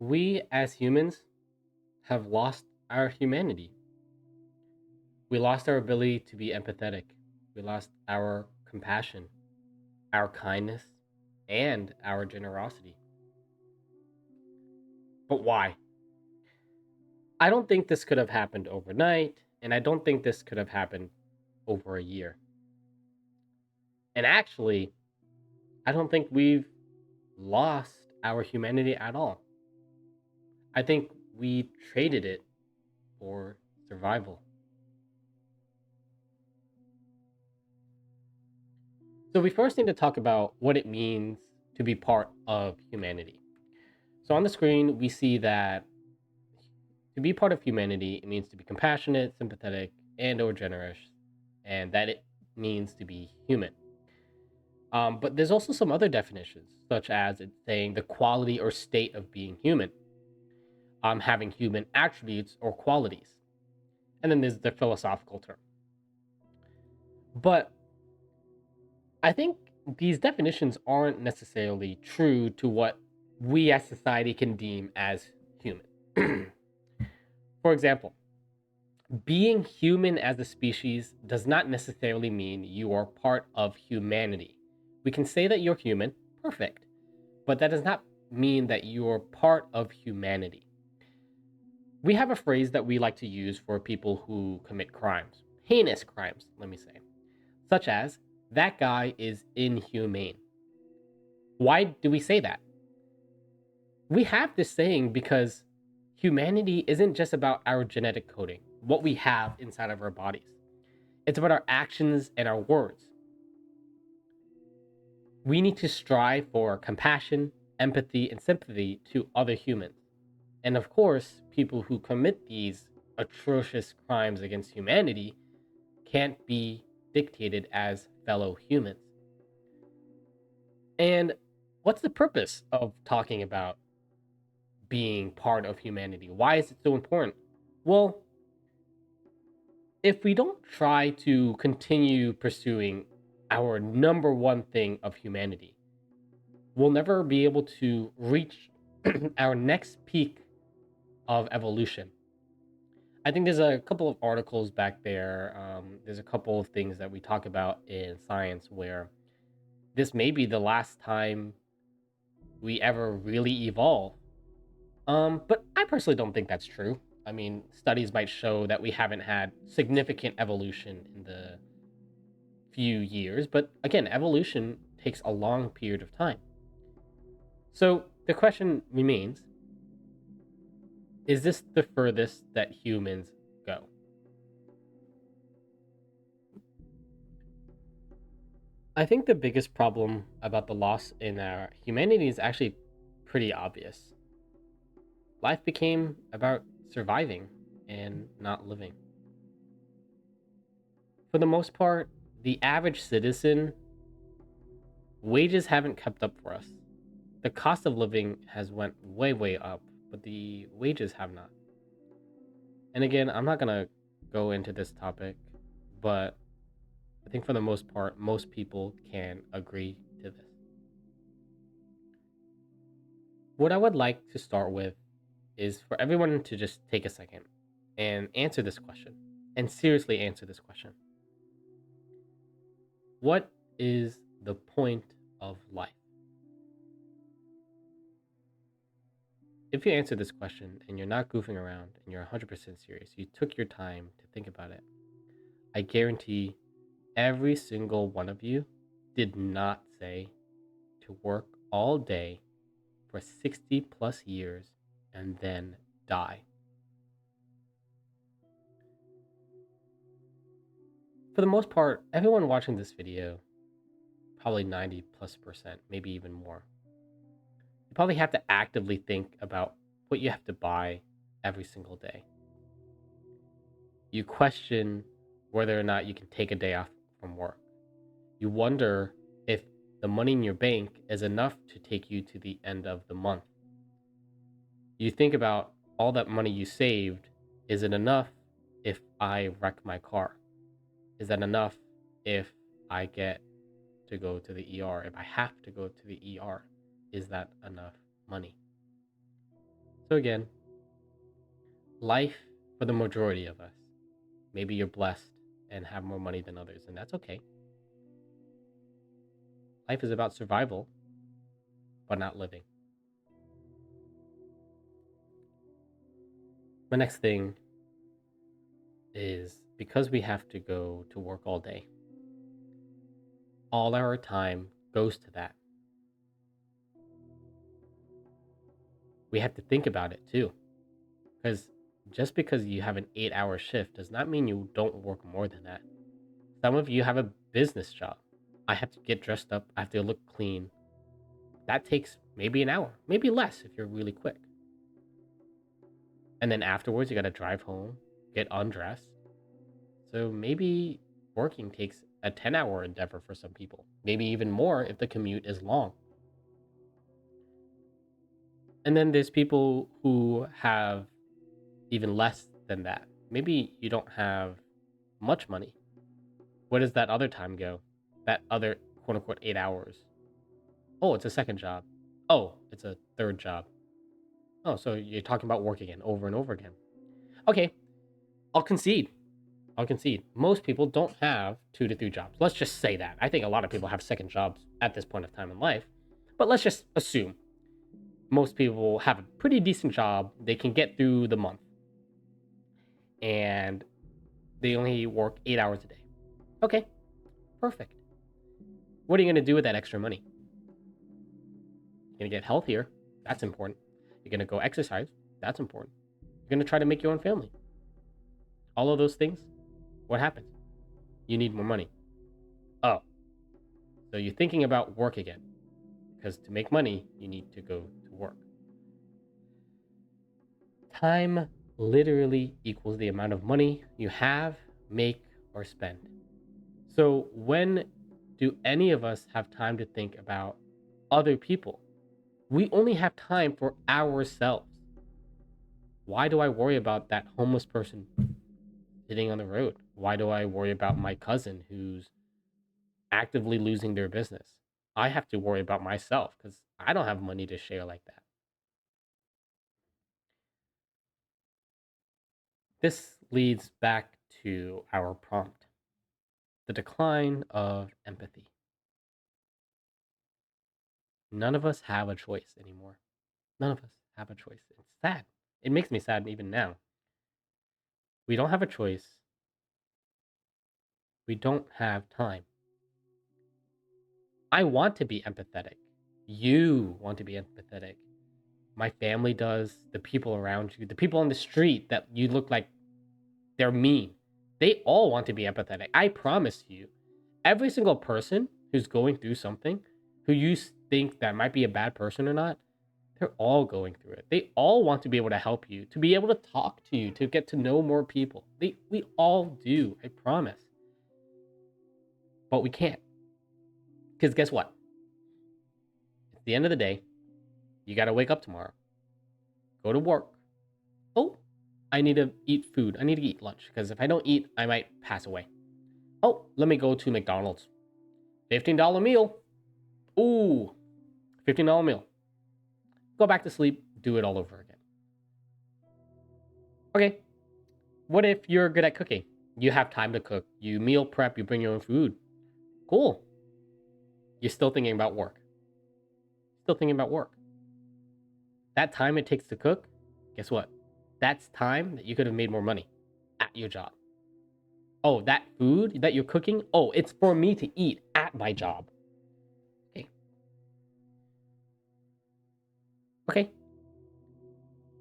We as humans have lost our humanity. We lost our ability to be empathetic. We lost our compassion, our kindness, and our generosity. But why? I don't think this could have happened overnight, and I don't think this could have happened over a year. And actually, I don't think we've lost our humanity at all. I think we traded it for survival. So we first need to talk about what it means to be part of humanity. So on the screen, we see that to be part of humanity, it means to be compassionate, sympathetic, and or generous, and that it means to be human. But there's also some other definitions, such as it's saying the quality or state of being human, having human attributes or qualities. And then there's the philosophical term. But I think these definitions aren't necessarily true to what we as society can deem as human. For example, being human as a species does not necessarily mean you are part of humanity. We can say that you're human, perfect, but that does not mean that you're part of humanity. We have a phrase that we like to use for people who commit crimes, heinous crimes, let me say, such as, that guy is inhumane. Why do we say that? We have this saying because humanity isn't just about our genetic coding, what we have inside of our bodies. It's about our actions and our words. We need to strive for compassion, empathy, and sympathy to other humans. And of course, people who commit these atrocious crimes against humanity can't be dictated as fellow humans. And what's the purpose of talking about being part of humanity? Why is it so important? Well, if we don't try to continue pursuing our number one thing of humanity, we'll never be able to reach our next peak of evolution. I think there's a couple of articles back there. There's a couple of things that we talk about in science where this may be the last time we ever really evolve. But I personally don't think that's true. I mean, studies might show that we haven't had significant evolution in the few years, but again, evolution takes a long period of time. So the question remains, is this the furthest that humans go? I think the biggest problem about the loss in our humanity is actually pretty obvious. Life became about surviving and not living. For the most part, the average citizen, wages haven't kept up for us. The cost of living has went way up, but the wages have not. And again, I'm not going to go into this topic, but I think for the most part, most people can agree to this. What I would like to start with is for everyone to just take a second and answer this question, and seriously answer this question. What is the point of life? If you answer this question and you're not goofing around and you're 100% serious, you took your time to think about it, I guarantee every single one of you did not say to work all day for 60 plus years and then die. For the most part, everyone watching this video, probably 90+%, maybe even more, you probably have to actively think about what you have to buy every single day. You question whether or not you can take a day off from work. You wonder if the money in your bank is enough to take you to the end of the month. You think about all that money you saved. Is it enough if I wreck my car? Is that enough if I get to go to the ER? If I have to go to the ER, is that enough money? So again, life for the majority of us. Maybe you're blessed and have more money than others, and that's okay. Life is about survival, but not living. The next thing is because we have to go to work all day, all our time goes to that. We have to think about it too. Because just because you have an 8-hour shift does not mean you don't work more than that. Some of you have a business job. I have to get dressed up, I have to look clean. That takes maybe an hour, maybe less if you're really quick. And then afterwards, you got to drive home, get undressed. So maybe working takes a 10-hour endeavor for some people, maybe even more if the commute is long. And then there's people who have even less than that. Maybe you don't have much money. Where does that other time go? That other quote unquote 8 hours. Oh, it's a second job. Oh, it's a third job. Oh, so you're talking about work again over and over again. Okay, I'll concede. I'll concede. Most people don't have 2 to 3 jobs. Let's just say that. I think a lot of people have second jobs at this point of time in life. But let's just assume most people have a pretty decent job. They can get through the month. And they only work 8 hours a day. Okay, perfect. What are you going to do with that extra money? You're going to get healthier. That's important. You're going to go exercise. That's important. You're going to try to make your own family. All of those things, what happens? You need more money. Oh, so you're thinking about work again. Because to make money, you need to go to work. Time literally equals the amount of money you have, make, or spend. So when do any of us have time to think about other people? We only have time for ourselves. Why do I worry about that homeless person sitting on the road? Why do I worry about my cousin who's actively losing their business? I have to worry about myself because I don't have money to share like that. This leads back to our prompt, the decline of empathy. None of us have a choice anymore. None of us have a choice. It's sad. It makes me sad even now. We don't have a choice. We don't have time. I want to be empathetic. You want to be empathetic. My family does, the people around you, the people on the street that you look like they're mean. They all want to be empathetic. I promise you, every single person who's going through something, who you think that might be a bad person or not, they're all going through it. They all want to be able to help you, to be able to talk to you, to get to know more people. We all do, I promise. But we can't. Because guess what? At the end of the day, you got to wake up tomorrow, go to work. Oh, I need to eat food. I need to eat lunch because if I don't eat, I might pass away. Oh, let me go to McDonald's. $15 meal. Ooh, $15 meal. Go back to sleep, do it all over again. Okay, what if you're good at cooking? You have time to cook. You meal prep, you bring your own food. Cool. You're still thinking about work. Still thinking about work. That time it takes to cook, guess what? That's time that you could have made more money at your job. Oh, that food that you're cooking, oh, it's for me to eat at my job. Okay. Okay.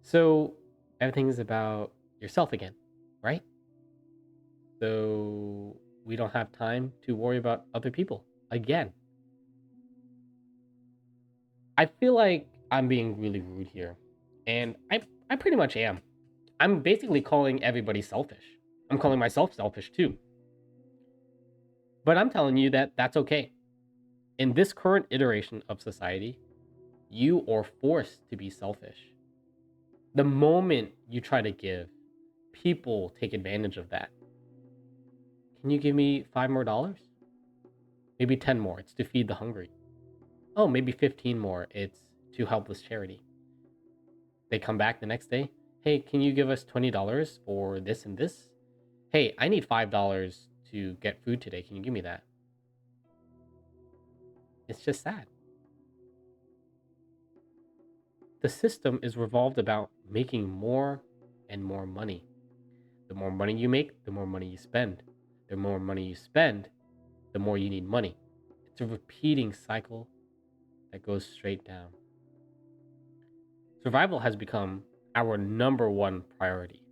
So everything is about yourself again, right? So we don't have time to worry about other people again. I feel like I'm being really rude here. And I pretty much am. I'm basically calling everybody selfish. I'm calling myself selfish too. But I'm telling you that that's okay. In this current iteration of society, you are forced to be selfish. The moment you try to give, people take advantage of that. Can you give me $5 more? Maybe 10 more. It's to feed the hungry. Oh, maybe 15 more. It's to help this charity. They come back the next day. Hey, can you give us $20 for this and this? Hey, I need $5 to get food today. Can you give me that? It's just sad. The system is revolved about making more and more money. The more money you make, the more money you spend. The more money you spend, the more you need money. It's a repeating cycle that goes straight down. Survival has become our number one priority.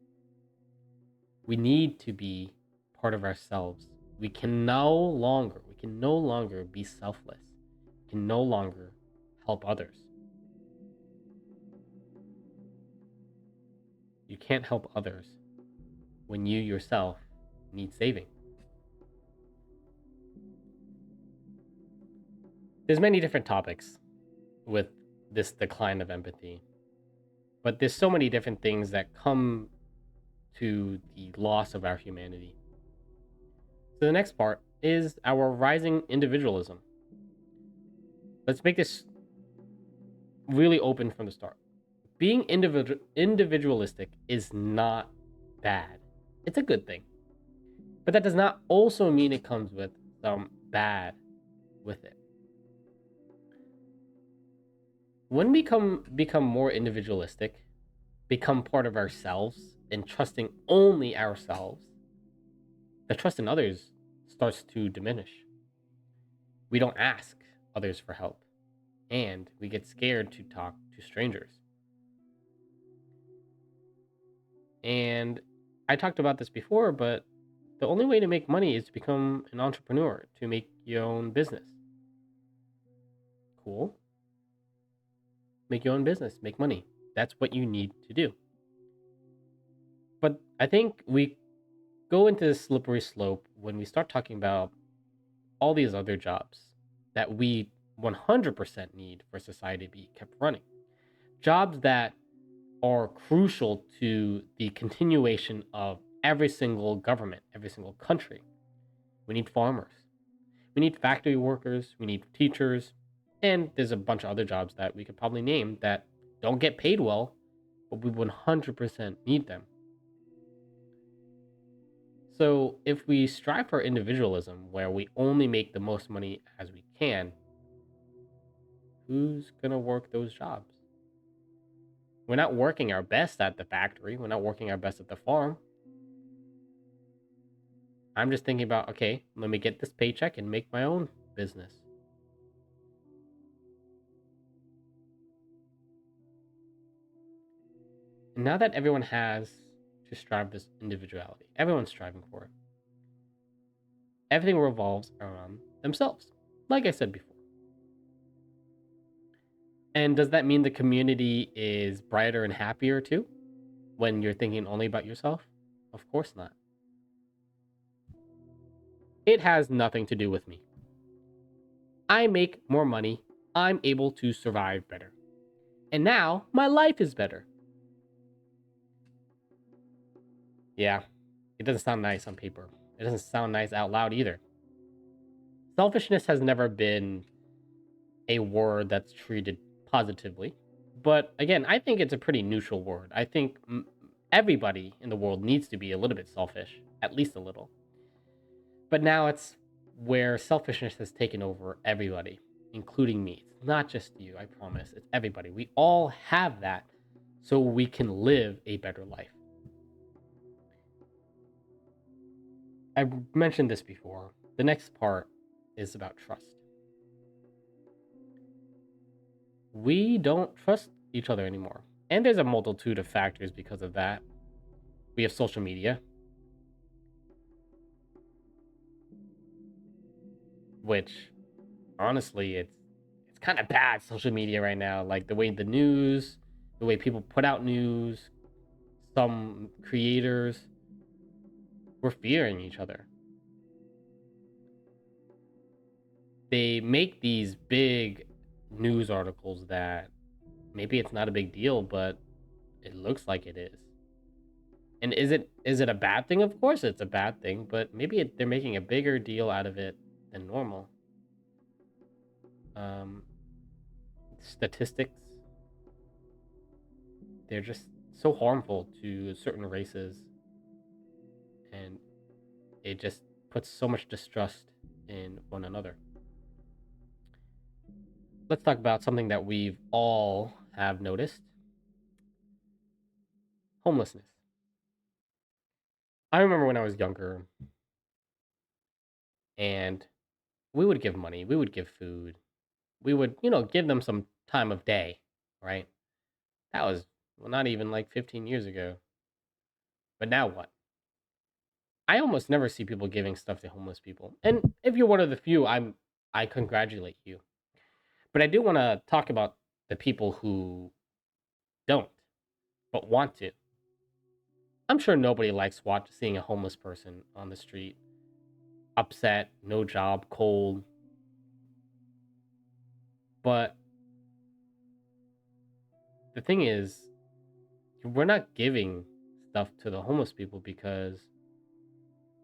We need to be part of ourselves. We can no longer be selfless. We can no longer help others. You can't help others when you yourself need saving. There's many different topics with this decline of empathy, but there's so many different things that come to the loss of our humanity. So the next part is our rising individualism. Let's make this really open from the start. Being individualistic is not bad. It's a good thing. But that does not also mean it comes with some bad with it. When we become more individualistic, become part of ourselves, and trusting only ourselves, the trust in others starts to diminish. We don't ask others for help, and we get scared to talk to strangers. And I talked about this before, but the only way to make money is to become an entrepreneur, to make your own business. Cool. Make your own business, make money. That's what you need to do. But I think we go into this slippery slope when we start talking about all these other jobs that we 100% need for society to be kept running. Jobs that are crucial to the continuation of every single government, every single country. We need farmers. We need factory workers. We need teachers. And there's a bunch of other jobs that we could probably name that don't get paid well, but we 100% need them. So if we strive for individualism, where we only make the most money as we can, who's going to work those jobs? We're not working our best at the factory. We're not working our best at the farm. I'm just thinking about, okay, let me get this paycheck and make my own business. And now that everyone has to strive this individuality, everyone's striving for it. Everything revolves around themselves, like I said before. And does that mean the community is brighter and happier too when you're thinking only about yourself? Of course not. It has nothing to do with me. I make more money. I'm able to survive better. And now my life is better. Yeah, it doesn't sound nice on paper. It doesn't sound nice out loud either. Selfishness has never been a word that's treated positively. But again, I think it's a pretty neutral word. I think everybody in the world needs to be a little bit selfish, at least a little. But now it's where selfishness has taken over everybody, including me. It's not just you, I promise. It's everybody. We all have that so we can live a better life. I mentioned this before. The next part is about trust. We don't trust each other anymore. And there's a multitude of factors because of that. We have social media, which honestly, it's kind of bad social media right now. Like the way the news, the way people put out news, some creators, we're fearing each other. They make these big news articles that maybe it's not a big deal, but it looks like it is. And is it a bad thing? Of course it's a bad thing, but maybe they're making a bigger deal out of it than normal. Statistics. they're just so harmful to certain races, and it just puts so much distrust in one another. Let's talk about something that we've all have noticed: homelessness. I remember when I was younger, and we would give money, we would give food, we would, give them some time of day, right? That was, well, not even like 15 years ago. But now what? I almost never see people giving stuff to homeless people. And if you're one of the few, I congratulate you. But I do want to talk about the people who don't but want to. I'm sure nobody likes seeing a homeless person on the street, upset, no job, cold. But the thing is, we're not giving stuff to the homeless people because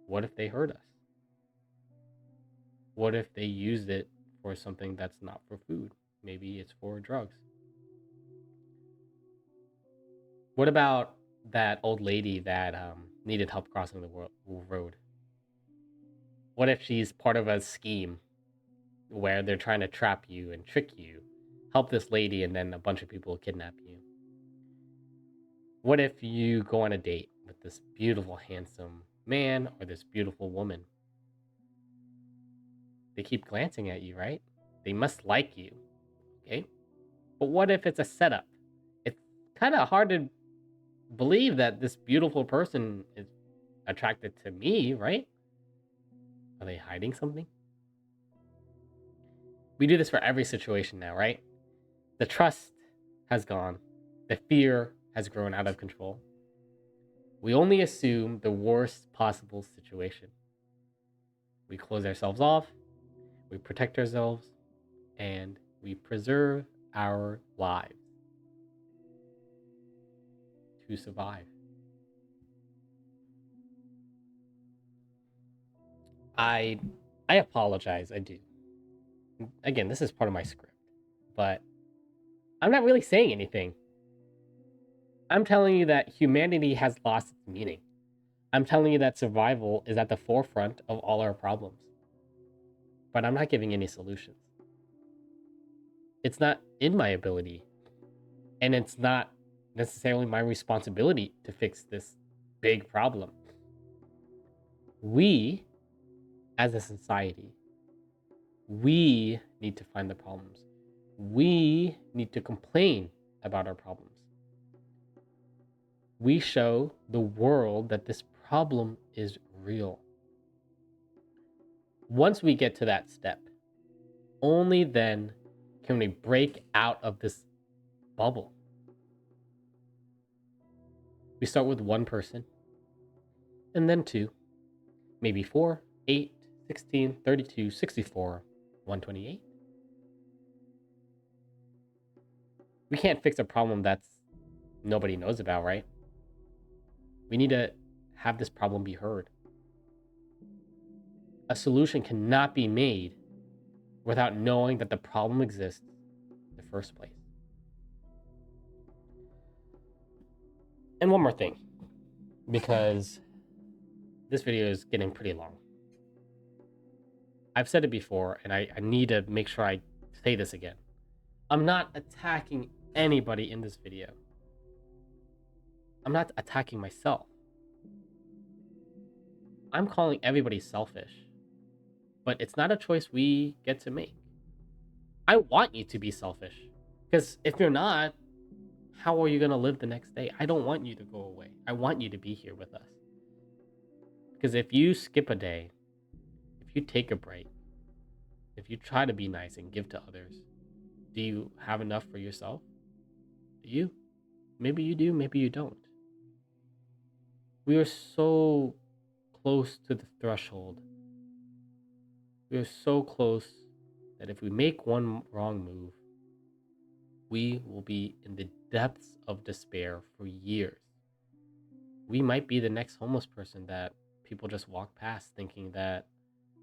what if they hurt us? What if they used it for something that's not for food? Maybe it's for drugs. What about that old lady that needed help crossing the road? What if she's part of a scheme where they're trying to trap you and trick you, help this lady, and then a bunch of people kidnap you? What if you go on a date with this beautiful, handsome man or this beautiful woman? They keep glancing at you, right? They must like you, okay? But what if it's a setup? It's kind of hard to believe that this beautiful person is attracted to me, right? Are they hiding something? We do this for every situation now, right? The trust has gone. The fear has grown out of control. We only assume the worst possible situation. We close ourselves off, we protect ourselves, and we preserve our lives to survive. I I apologize, I do. Again, this is part of my script, but I'm not really saying anything. I'm telling you that humanity has lost its meaning. I'm telling you that survival is at the forefront of all our problems. But I'm not giving any solutions. It's not in my ability, and it's not necessarily my responsibility to fix this big problem. We, as a society, we need to find the problems. We need to complain about our problems. We show the world that this problem is real. Once we get to that step, only then can we break out of this bubble. We start with one person, and then two, maybe 4, 8, 16, 32, 64, 128. We can't fix a problem that's nobody knows about, right? We need to have this problem be heard. A solution cannot be made without knowing that the problem exists in the first place. And one more thing, because this video is getting pretty long. I've said it before, and I need to make sure I say this again. I'm not attacking anybody in this video. I'm not attacking myself. I'm calling everybody selfish. But it's not a choice we get to make. I want you to be selfish. Because if you're not, how are you going to live the next day? I don't want you to go away. I want you to be here with us. Because if you skip a day, if you take a break, if you try to be nice and give to others, do you have enough for yourself? Do you? Maybe you do, maybe you don't. We are so close to the threshold. We are so close that if we make one wrong move, we will be in the depths of despair for years. We might be the next homeless person that people just walk past thinking that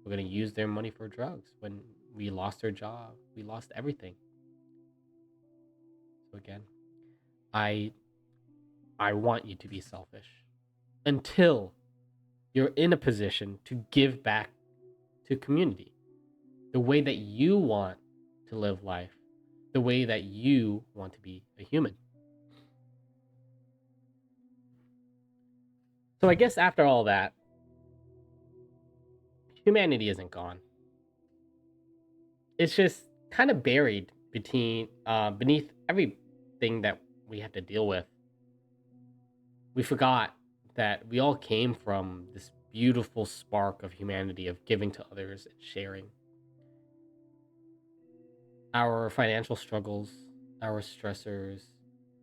we're going to use their money for drugs when we lost our job, we lost everything. So again, I I want you to be selfish until you're in a position to give back to community the way that you want to live life, the way that you want to be a human. So I guess after all that, humanity isn't gone. It's just kind of buried beneath everything that we have to deal with. We forgot that we all came from this beautiful spark of humanity, of giving to others and sharing. Our financial struggles, our stressors,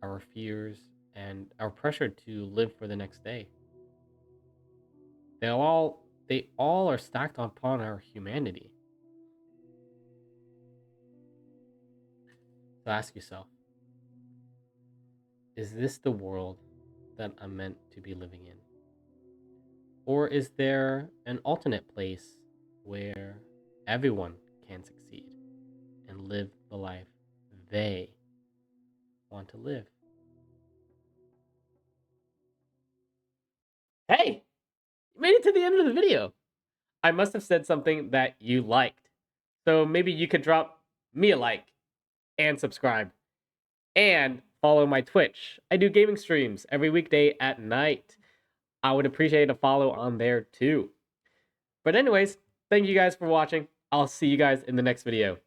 our fears, and our pressure to live for the next day. They all are stacked upon our humanity. So ask yourself, is this the world that I'm meant to be living in? Or is there an alternate place where everyone can succeed and live the life they want to live? Hey, you made it to the end of the video. I must have said something that you liked. So maybe you could drop me a like and subscribe and follow my Twitch. I do gaming streams every weekday at night. I would appreciate a follow on there too. But anyways, thank you guys for watching. I'll see you guys in the next video.